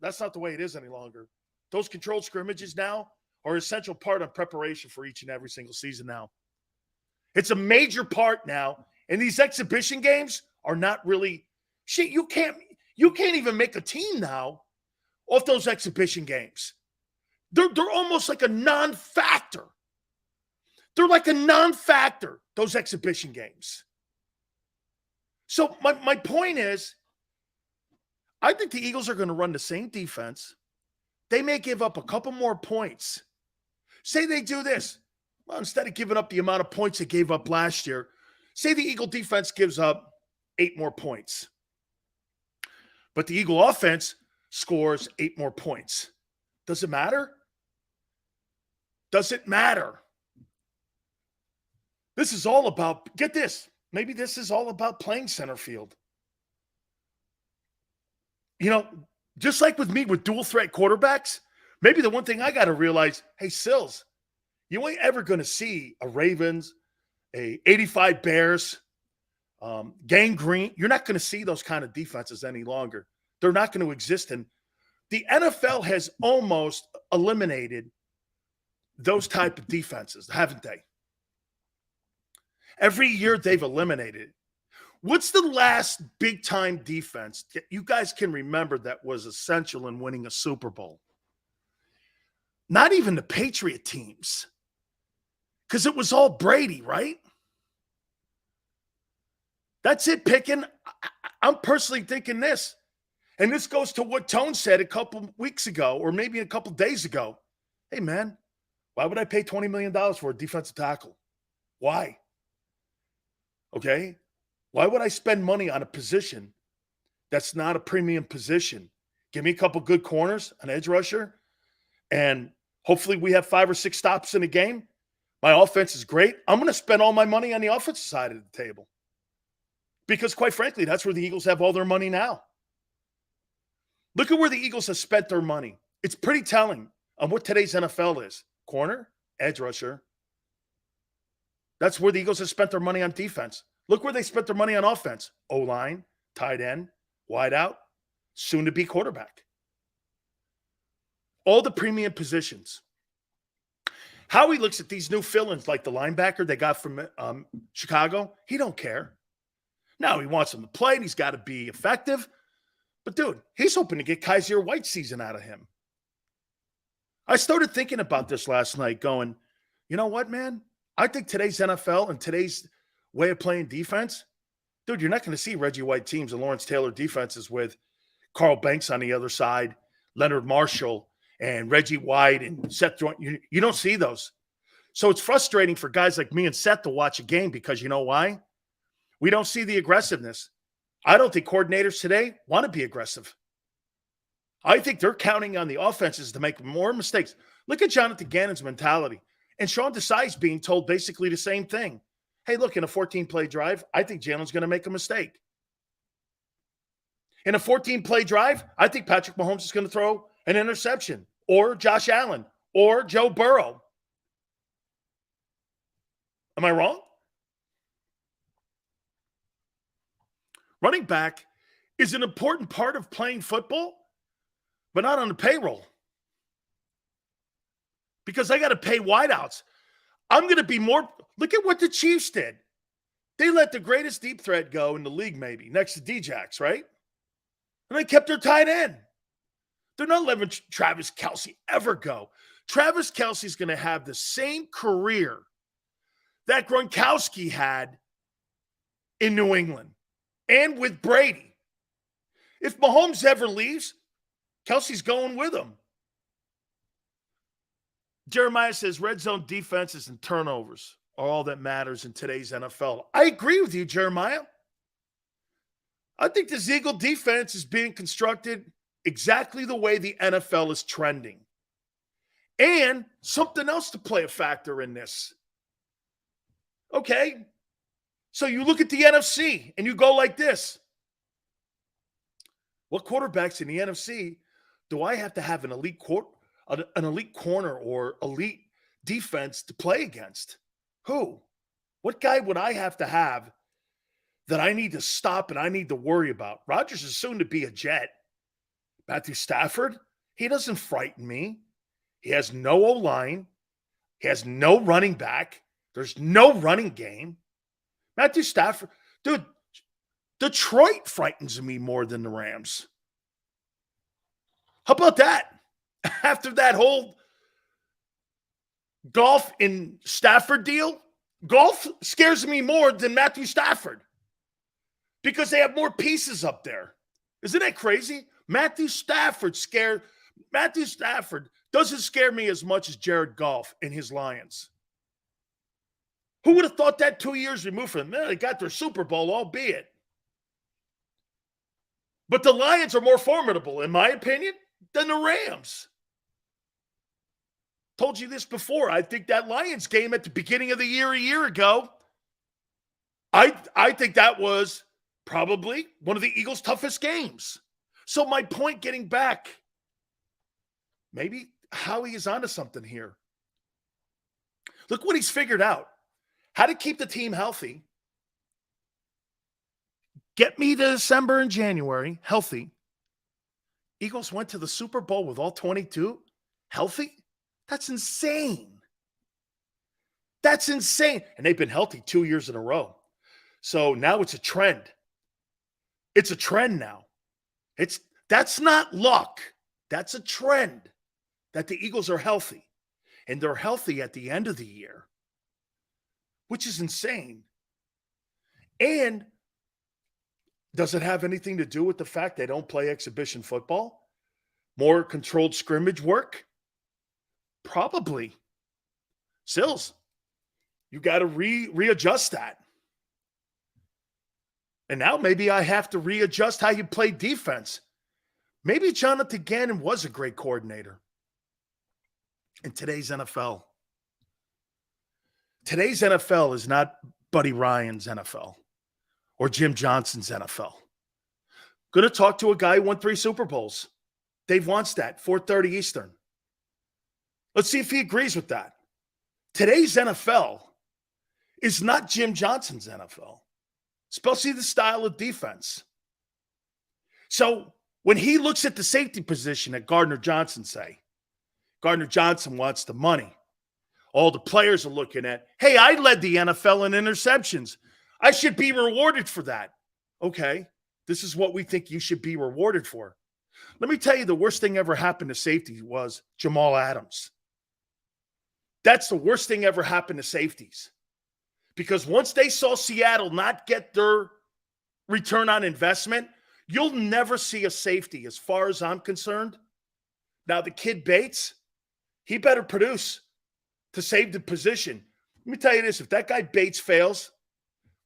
That's not the way it is any longer. Those controlled scrimmages now are an essential part of preparation for each and every single season now. It's a major part now. And these exhibition games are not really shit. You can't even make a team now off those exhibition games. They're almost like a non-factor. They're like a non-factor, those exhibition games. So my point is, I think the Eagles are going to run the same defense. They may give up a couple more points. Say they do this. Well, instead of giving up the amount of points they gave up last year, say the Eagle defense gives up 8 more points. But the Eagle offense scores 8 more points. Does it matter? Does it matter? This is all about, get this, maybe this is all about playing center field. You know, just like with me with dual threat quarterbacks, maybe the one thing I got to realize, hey, Sills, you ain't ever going to see a Ravens, a 85 Bears, Gang Green. You're not going to see those kind of defenses any longer. They're not going to exist. And the NFL has almost eliminated those type of defenses, haven't they? Every year they've eliminated it. What's the last big-time defense that you guys can remember that was essential in winning a Super Bowl? Not even the Patriot teams. Because it was all Brady, right? That's it, picking. I'm personally thinking this. And this goes to what Tone said a couple weeks ago, or maybe a couple days ago. Hey, man, why would I pay $20 million for a defensive tackle? Why? Okay? Why would I spend money on a position that's not a premium position? Give me a couple good corners, an edge rusher, and hopefully we have 5 or 6 stops in a game. My offense is great. I'm going to spend all my money on the offensive side of the table. Because quite frankly, that's where the Eagles have all their money now. Look at where the Eagles have spent their money. It's pretty telling on what today's NFL is. Corner, edge rusher. That's where the Eagles have spent their money on defense. Look where they spent their money on offense. O-line, tight end, wide out, soon-to-be quarterback. All the premium positions. Howie looks at these new fill-ins like the linebacker they got from Chicago. He don't care. Now he wants him to play, and he's got to be effective. But, dude, he's hoping to get Kaiser White season out of him. I started thinking about this last night going, you know what, man? I think today's NFL and today's way of playing defense, dude, you're not going to see Reggie White teams and Lawrence Taylor defenses with Carl Banks on the other side, Leonard Marshall, and Reggie White and Seth Joyner. You don't see those. So it's frustrating for guys like me and Seth to watch a game because you know why? We don't see the aggressiveness. I don't think coordinators today want to be aggressive. I think they're counting on the offenses to make more mistakes. Look at Jonathan Gannon's mentality. And Sean Desai's being told basically the same thing. Hey, look, in a 14-play drive, I think Jalen's going to make a mistake. In a 14-play drive, I think Patrick Mahomes is going to throw an interception, or Josh Allen, or Joe Burrow. Am I wrong? Running back is an important part of playing football, but not on the payroll. Because I got to pay wideouts. I'm going to be more – look at what the Chiefs did. They let the greatest deep threat go in the league maybe, next to Djax, right? And they kept their tight end. They're not letting Travis Kelce ever go. Travis Kelce's going to have the same career that Gronkowski had in New England and with Brady. If Mahomes ever leaves, Kelce's going with him. Jeremiah says red zone defenses and turnovers are all that matters in today's NFL. I agree with you, Jeremiah. I think this Eagle defense is being constructed exactly the way the NFL is trending. And something else to play a factor in this. Okay, so you look at the NFC and you go like this. What quarterbacks in the NFC do I have to have an elite corner or elite defense to play against? Who? What guy would I have to have that I need to stop and I need to worry about. Rodgers is soon to be a Jet. Matthew Stafford, he doesn't frighten me. He has no O-line. He has no running back. There's no running game. Matthew Stafford, dude, Detroit frightens me more than the Rams. How about that? After that whole Goff and Stafford deal, Goff scares me more than Matthew Stafford because they have more pieces up there. Isn't that crazy? Matthew Stafford doesn't scare me as much as Jared Goff and his Lions. Who would have thought that 2 years removed from them? Man, they got their Super Bowl, albeit. But the Lions are more formidable, in my opinion, than the Rams. Told you this before. I think that Lions game at the beginning of the year a year ago, I think that was probably one of the Eagles' toughest games. So my point getting back, maybe Howie is onto something here. Look what he's figured out. How to keep the team healthy. Get me to December and January healthy. Eagles went to the Super Bowl with all 22 healthy. That's insane. That's insane. And they've been healthy 2 years in a row. So now it's a trend. It's a trend now. That's not luck. That's a trend that the Eagles are healthy. And they're healthy at the end of the year, which is insane. And does it have anything to do with the fact they don't play exhibition football? More controlled scrimmage work? Probably. Sills, you got to readjust that. And now maybe I have to readjust how you play defense. Maybe Jonathan Gannon was a great coordinator in today's NFL. Today's NFL is not Buddy Ryan's NFL or Jim Johnson's NFL. Going to talk to a guy who won 3 Super Bowls. Dave Wannstedt, 4:30 Eastern. Let's see if he agrees with that. Today's NFL is not Jim Johnson's NFL, especially the style of defense. So when he looks at the safety position that Gardner Johnson wants the money. All the players are looking at, hey, I led the NFL in interceptions. I should be rewarded for that. Okay, this is what we think you should be rewarded for. Let me tell you, the worst thing ever happened to safety was Jamal Adams. That's the worst thing ever happened to safeties. Because once they saw Seattle not get their return on investment, you'll never see a safety as far as I'm concerned. Now, the kid Bates, he better produce to save the position. Let me tell you this, if that guy Bates fails,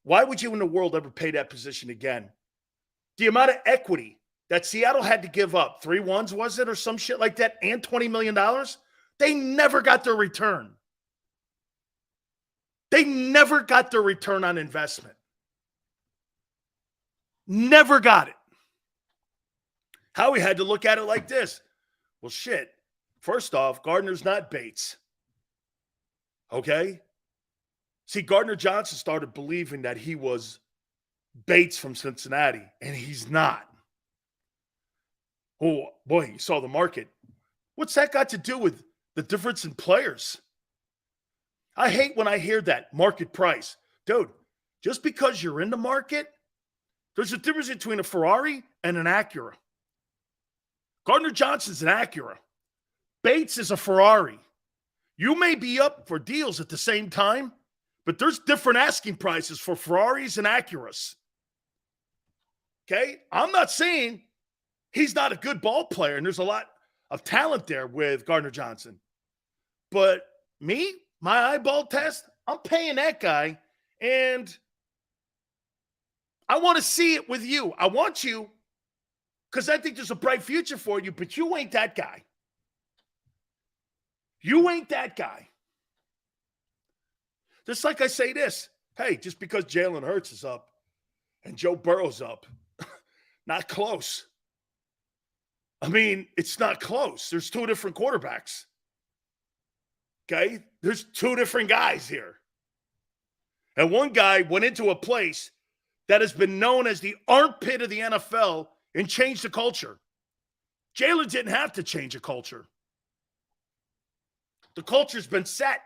why would you in the world ever pay that position again? The amount of equity that Seattle had to give up, 3 ones was it or some shit like that, and $20 million, they never got their return. They never got their return on investment. Never got it. Howie had to look at it like this. Well, shit. First off, Gardner's not Bates. Okay? See, Gardner Johnson started believing that he was Bates from Cincinnati, and he's not. Oh, boy, you saw the market. What's that got to do with the difference in players? I hate when I hear that market price. Dude, just because you're in the market, there's a difference between a Ferrari and an Acura. Gardner Johnson's an Acura. Bates is a Ferrari. You may be up for deals at the same time, but there's different asking prices for Ferraris and Acuras. Okay? I'm not saying he's not a good ball player, and there's a lot of talent there with Gardner Johnson. But me, my eyeball test, I'm paying that guy, and I want to see it with you. I want you because I think there's a bright future for you, but you ain't that guy. You ain't that guy. Just like I say this, hey, just because Jalen Hurts is up and Joe Burrow's up, not close. I mean, it's not close. There's 2 different quarterbacks. Okay? There's 2 different guys here. And one guy went into a place that has been known as the armpit of the NFL and changed the culture. Jalen didn't have to change a culture. The culture's been set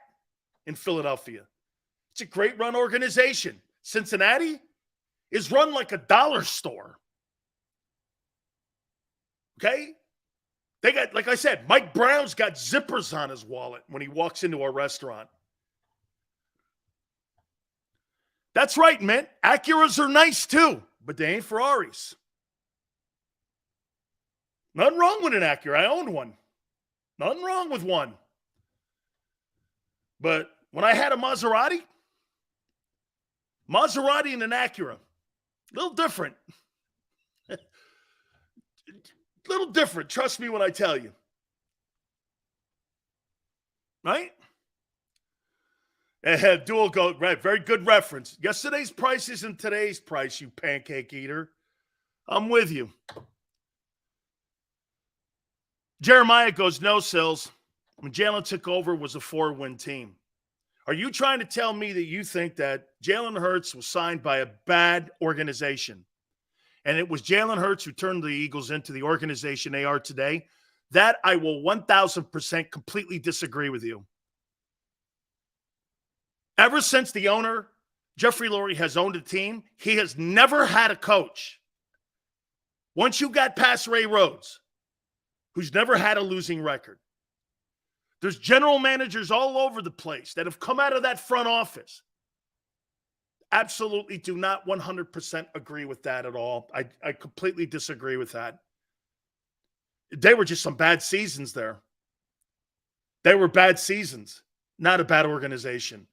in Philadelphia. It's a great run organization. Cincinnati is run like a dollar store. Okay? They got, like I said, Mike Brown's got zippers on his wallet when he walks into a restaurant. That's right, man. Acuras are nice too, but they ain't Ferraris. Nothing wrong with an Acura. I owned one. Nothing wrong with one. But when I had a Maserati and an Acura, a little different. Little different. Trust me when I tell you. Right? Dual go, right. Very good reference. Yesterday's price isn't today's price, you pancake eater. I'm with you. Jeremiah goes, no, Sills. When Jalen took over, it was a 4-win team. Are you trying to tell me that you think that Jalen Hurts was signed by a bad organization and it was Jalen Hurts who turned the Eagles into the organization they are today? That I will 1,000% completely disagree with you. Ever since the owner, Jeffrey Lurie, has owned a team, he has never had a coach. Once you got past Ray Rhodes, who's never had a losing record, there's general managers all over the place that have come out of that front office. Absolutely do not 100% agree with that at all. I completely disagree with that. They were just some bad seasons there. They were bad seasons, not a bad organization.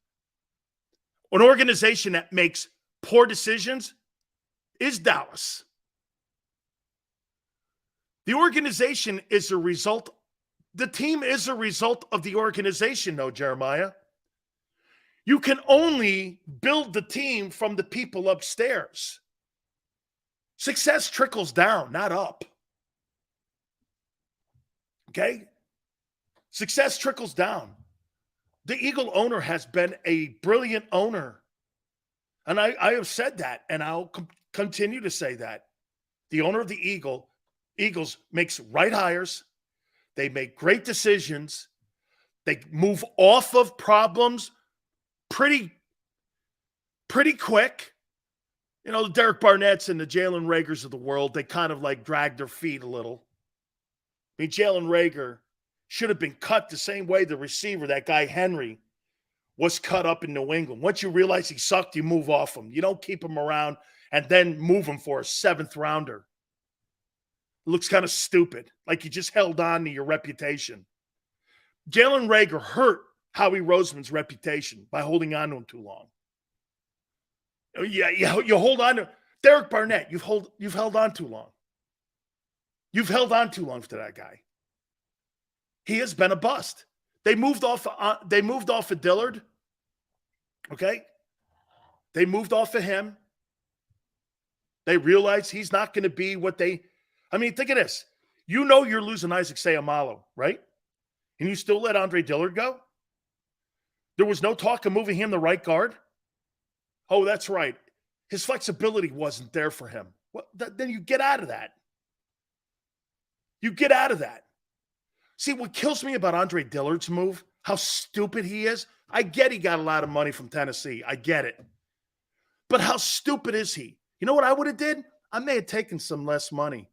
An organization that makes poor decisions is Dallas. The organization is a result. The team is a result of the organization, though, Jeremiah. You can only build the team from the people upstairs. Success trickles down, not up. Okay? Success trickles down. The Eagle owner has been a brilliant owner. And I have said that, and I'll continue to say that. The owner of the Eagles makes right hires. They make great decisions. They move off of problems pretty quick. You know, the Derek Barnett's and the Jalen Reagors of the world, they kind of like drag their feet a little. I mean, Jalen Reagor should have been cut the same way the receiver, that guy Henry, was cut up in New England. Once you realize he sucked, you move off him. You don't keep him around and then move him for a 7th rounder. It looks kind of stupid, like you just held on to your reputation. Jalen Reagor hurt Howie Roseman's reputation by holding on to him too long. Yeah, you hold on to Derek Barnett. You've held on too long. You've held on too long to that guy. He has been a bust. They moved off of Dillard. Okay? They moved off of him. They realized he's not going to be what they – I mean, think of this. You know you're losing Isaac Seumalo, right? And you still let Andre Dillard go? There was no talk of moving him to right guard? Oh, that's right. His flexibility wasn't there for him. Well, then you get out of that. You get out of that. See, what kills me about Andre Dillard's move, how stupid he is. I get he got a lot of money from Tennessee. I get it. But how stupid is he? You know what I would have did? I may have taken some less money.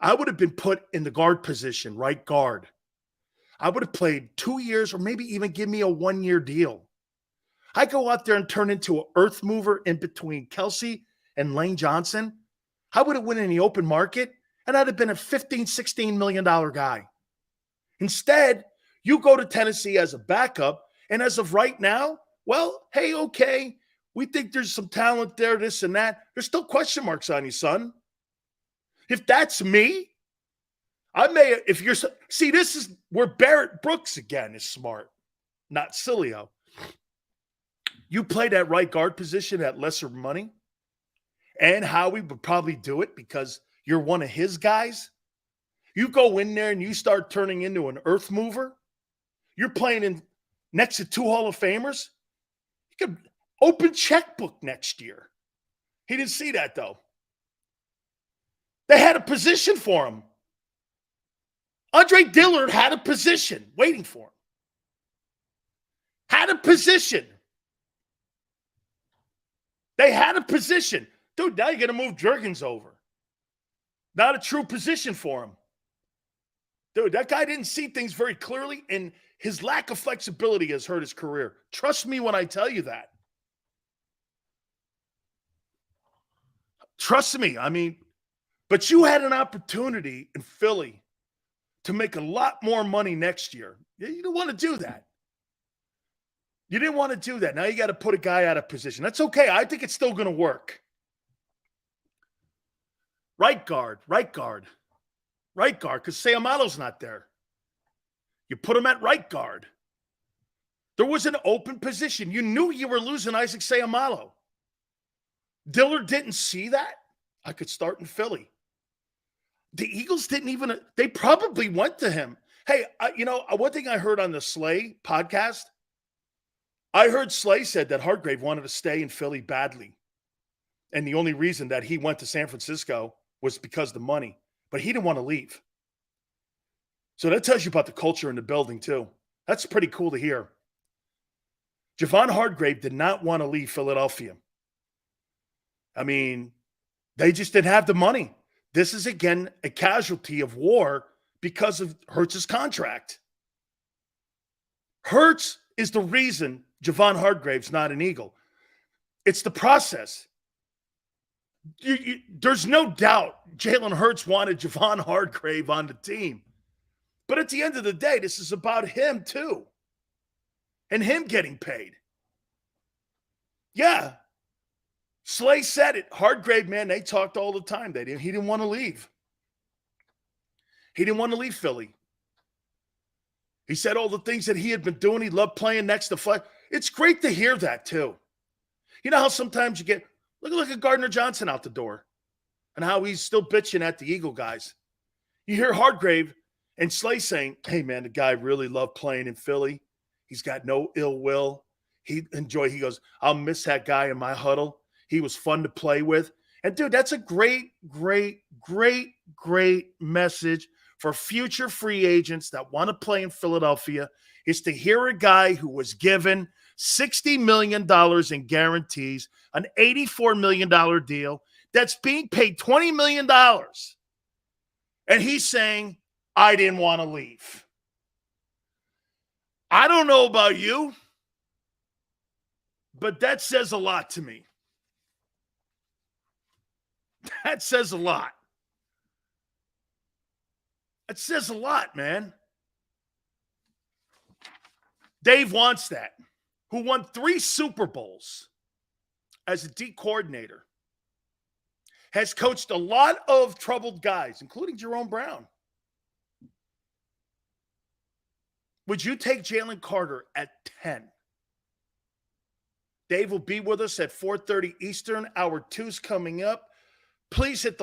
I would have been put in the guard position, right guard. I would have played 2 years or maybe even give me a 1-year deal. I go out there and turn into an earth mover in between Kelsey and Lane Johnson. I would have went in the open market and I'd have been a $15, $16 million guy. Instead, you go to Tennessee as a backup, and as of right now, well, hey, okay, we think there's some talent there, this and that. There's still question marks on you, son. If that's me, this is where Barrett Brooks again is smart, not Sileo. You play that right guard position at lesser money, and Howie would probably do it because you're one of his guys. You go in there and you start turning into an earth mover. You're playing next to 2 Hall of Famers. You could open checkbook next year. He didn't see that, though. They had a position for him. Andre Dillard had a position waiting for him. Had a position. They had a position. Dude, now you're going to move Juergens over. Not a true position for him. Dude, that guy didn't see things very clearly, and his lack of flexibility has hurt his career. Trust me when I tell you that. Trust me. I mean, but you had an opportunity in Philly to make a lot more money next year. You didn't want to do that. You didn't want to do that. Now you got to put a guy out of position. That's okay. I think it's still going to work. Right guard, because Sayamalo's not there. You put him at right guard. There was an open position. You knew you were losing Isaac Sayamalo. Dillard didn't see that. I could start in Philly. The Eagles didn't even, they probably went to him. Hey, one thing I heard on the Slay podcast, I heard Slay said that Hargrave wanted to stay in Philly badly. And the only reason that he went to San Francisco was because of the money. But he didn't want to leave. So that tells you about the culture in the building, too. That's pretty cool to hear. Javon Hargrave did not want to leave Philadelphia. I mean, they just didn't have the money. This is, again, a casualty of war because of Hurts' contract. Hurts is the reason Javon Hargrave's not an Eagle. It's the process. There's no doubt Jalen Hurts wanted Javon Hargrave on the team. But at the end of the day, this is about him, too. And him getting paid. Yeah. Slay said it. Hargrave, man, they talked all the time. He didn't want to leave. He didn't want to leave Philly. He said all the things that he had been doing. He loved playing next to Fleck. It's great to hear that, too. You know how sometimes you get, look at Gardner Johnson out the door and how he's still bitching at the Eagle guys. You hear Hargrave and Slay saying, hey, man, the guy really loved playing in Philly. He's got no ill will. He goes, I'll miss that guy in my huddle. He was fun to play with. And, dude, that's a great, great, great, great message for future free agents that want to play in Philadelphia, is to hear a guy who was given $60 million in guarantees, an $84 million deal that's being paid $20 million. And he's saying, I didn't want to leave. I don't know about you, but that says a lot to me. That says a lot. It says a lot, man. Dave wants that, who won 3 Super Bowls as a D coordinator, has coached a lot of troubled guys, including Jerome Brown. Would you take Jalen Carter at 10? Dave will be with us at 4:30 Eastern. Hour 2's coming up. Please hit the